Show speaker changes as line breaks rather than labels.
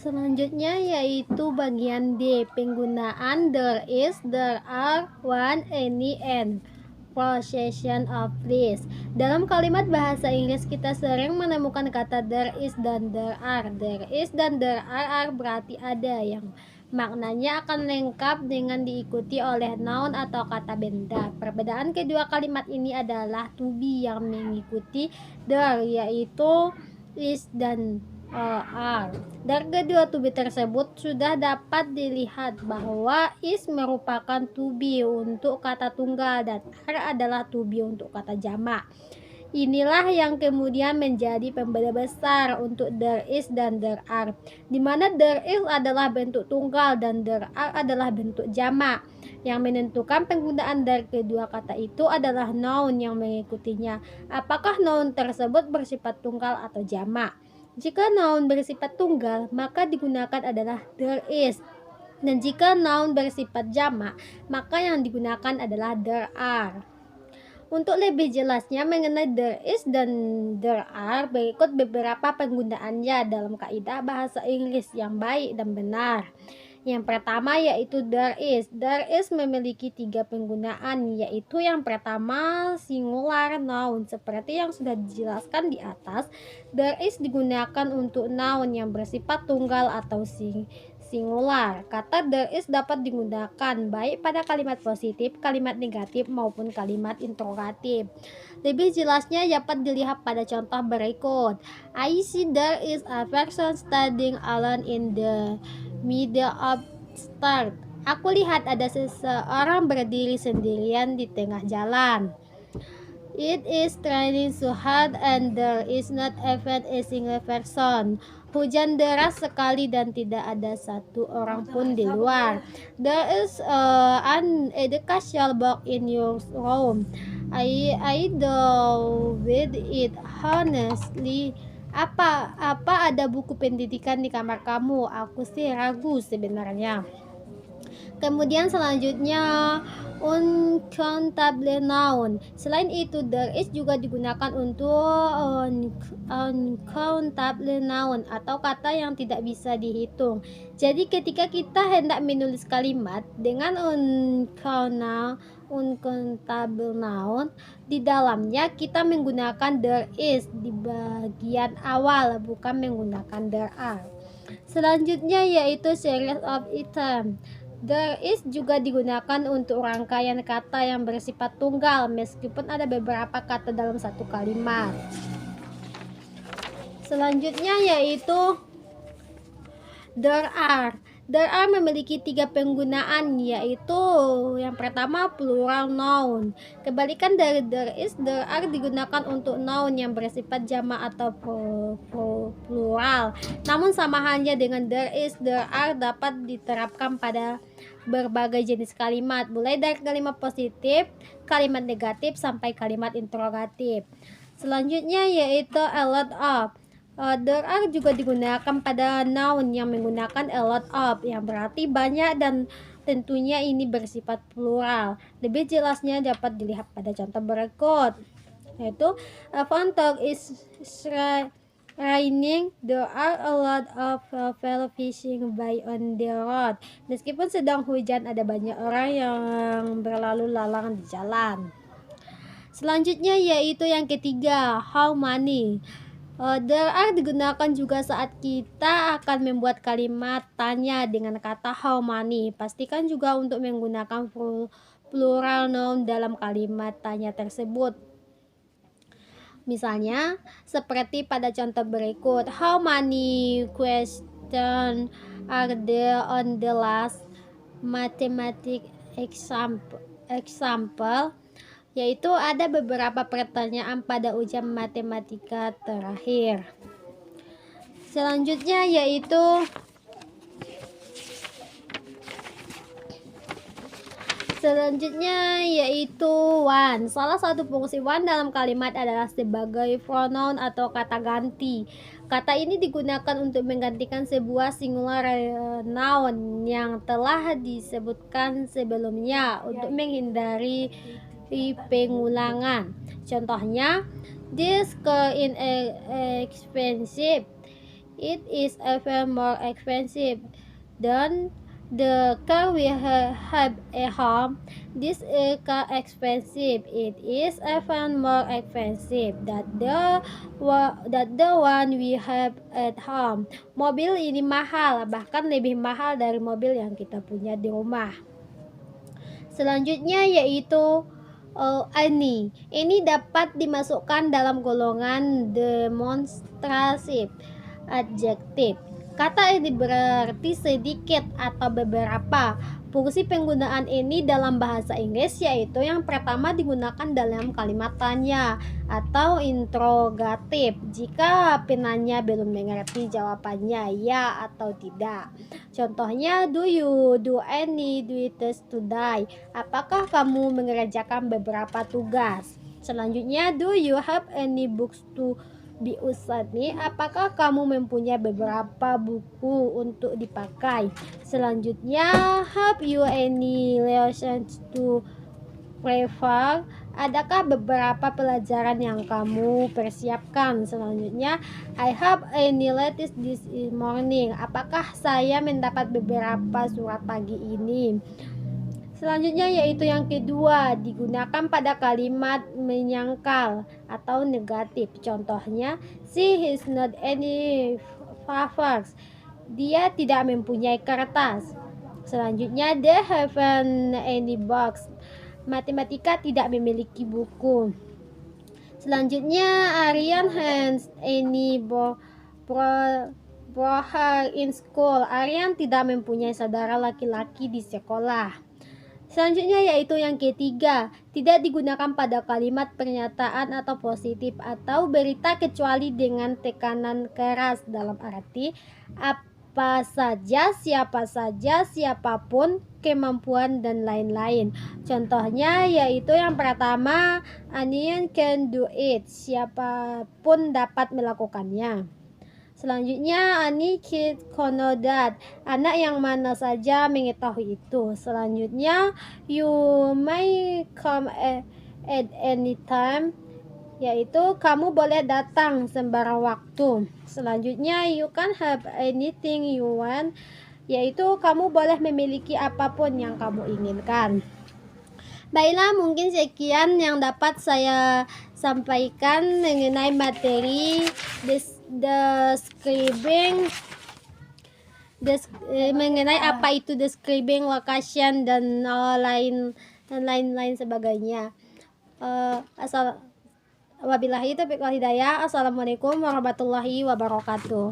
Selanjutnya yaitu bagian D, penggunaan there is, there are, one, any, and possession of this. Dalam kalimat bahasa Inggris kita sering menemukan kata there is dan there are. There is dan there are berarti ada, yang maknanya akan lengkap dengan diikuti oleh noun atau kata benda. Perbedaan kedua kalimat ini adalah to be yang mengikuti there, yaitu is dan are. Dari kedua to be tersebut sudah dapat dilihat bahwa is merupakan to be untuk kata tunggal dan are adalah to be untuk kata jamak. Inilah yang kemudian menjadi pembeda besar untuk there is dan there are, di mana there is adalah bentuk tunggal dan there are adalah bentuk jamak. Yang menentukan penggunaan dari kedua kata itu adalah noun yang mengikutinya. Apakah noun tersebut bersifat tunggal atau jamak? Jika noun bersifat tunggal, maka digunakan adalah there is. Dan jika noun bersifat jamak, maka yang digunakan adalah there are. Untuk lebih jelasnya mengenai there is dan there are, berikut beberapa penggunaannya dalam kaidah bahasa Inggris yang baik dan benar. Yang pertama yaitu there is. There is memiliki 3 penggunaan, yaitu yang pertama singular noun. Seperti yang sudah dijelaskan di atas, there is digunakan untuk noun yang bersifat tunggal atau singular. Kata there is dapat digunakan baik pada kalimat positif, kalimat negatif, maupun kalimat interrogatif. Lebih jelasnya dapat dilihat pada contoh berikut. I see there is a person standing alone in the middle of street. Aku lihat ada seseorang berdiri sendirian di tengah jalan. It is raining so hard and there is not even a single person. Hujan deras sekali dan tidak ada satu orang pun di luar. There is an educational book in your room. I don't with it honestly. Apa ada buku pendidikan di kamar kamu? Aku sih ragu sebenarnya. Kemudian selanjutnya uncountable noun. Selain itu there is juga digunakan untuk uncountable noun atau kata yang tidak bisa dihitung. Jadi ketika kita hendak menulis kalimat dengan uncountable noun, di dalamnya kita menggunakan there is di bagian awal, bukan menggunakan there are. Selanjutnya yaitu series of items. There is juga digunakan untuk rangkaian kata yang bersifat tunggal meskipun ada beberapa kata dalam satu kalimat. Selanjutnya yaitu there are. There are memiliki 3 penggunaan, yaitu yang pertama plural noun. Kebalikan dari there is, there are digunakan untuk noun yang bersifat jamak atau plural. Namun sama halnya dengan there is, there are dapat diterapkan pada berbagai jenis kalimat, mulai dari kalimat positif, kalimat negatif, sampai kalimat interrogatif. Selanjutnya yaitu a lot of. There are juga digunakan pada noun yang menggunakan a lot of, yang berarti banyak dan tentunya ini bersifat plural. Lebih jelasnya dapat dilihat pada contoh berikut, yaitu a fountain is raining, there are a lot of people fishing by on the road. Meskipun sedang hujan, ada banyak orang yang berlalu lalang di jalan. Selanjutnya yaitu yang ketiga, how many. There are digunakan juga saat kita akan membuat kalimat tanya dengan kata how many. Pastikan juga untuk menggunakan plural noun dalam kalimat tanya tersebut. Misalnya seperti pada contoh berikut, how many questions are there on the last mathematics example? Yaitu ada beberapa pertanyaan pada ujian matematika terakhir. Selanjutnya yaitu one. Salah satu fungsi one dalam kalimat adalah sebagai pronoun atau kata ganti. Kata ini digunakan untuk menggantikan sebuah singular noun yang telah disebutkan sebelumnya untuk menghindari pengulangan. Contohnya, this car is expensive. It is even more expensive than the car we have at home. This is car expensive. It is even more expensive that the one we have at home. Mobil ini mahal, bahkan lebih mahal dari mobil yang kita punya di rumah. Selanjutnya yaitu ini dapat dimasukkan dalam golongan demonstratif adjektif. Kata ini berarti sedikit atau beberapa. Fungsi penggunaan ini dalam bahasa Inggris yaitu yang pertama digunakan dalam kalimat tanya atau interrogatif jika penanya belum mengerti jawabannya ya atau tidak. Contohnya, do you do any duties today? Apakah kamu mengerjakan beberapa tugas? Selanjutnya, do you have any books to be used? Apakah kamu mempunyai beberapa buku untuk dipakai? Selanjutnya, have you any lessons to prefer? Adakah beberapa pelajaran yang kamu persiapkan? Selanjutnya, I have any letters this morning. Apakah saya mendapat beberapa surat pagi ini? Selanjutnya yaitu yang kedua, digunakan pada kalimat menyangkal atau negatif. Contohnya, she has not any favors. Dia tidak mempunyai kertas. Selanjutnya, they haven't any box. Matematika tidak memiliki buku. Selanjutnya, Aryan has any brother in school. Aryan tidak mempunyai saudara laki-laki di sekolah. Selanjutnya yaitu yang ketiga, tidak digunakan pada kalimat pernyataan atau positif atau berita kecuali dengan tekanan keras dalam arti apa saja, siapa saja, siapapun, kemampuan, dan lain-lain. Contohnya yaitu yang pertama, anyone can do it. Siapapun dapat melakukannya. Selanjutnya, any kid can know that. Anak yang mana saja mengetahui itu. Selanjutnya, you may come at any time, yaitu kamu boleh datang sembarang waktu. Selanjutnya, you can have anything you want, yaitu kamu boleh memiliki apapun yang kamu inginkan. Baiklah, mungkin sekian yang dapat saya sampaikan mengenai materi mengenai apa itu describing location dan lain-lain sebagainya. Wabillahi taufiq wal hidayah. Assalamualaikum warahmatullahi wabarakatuh.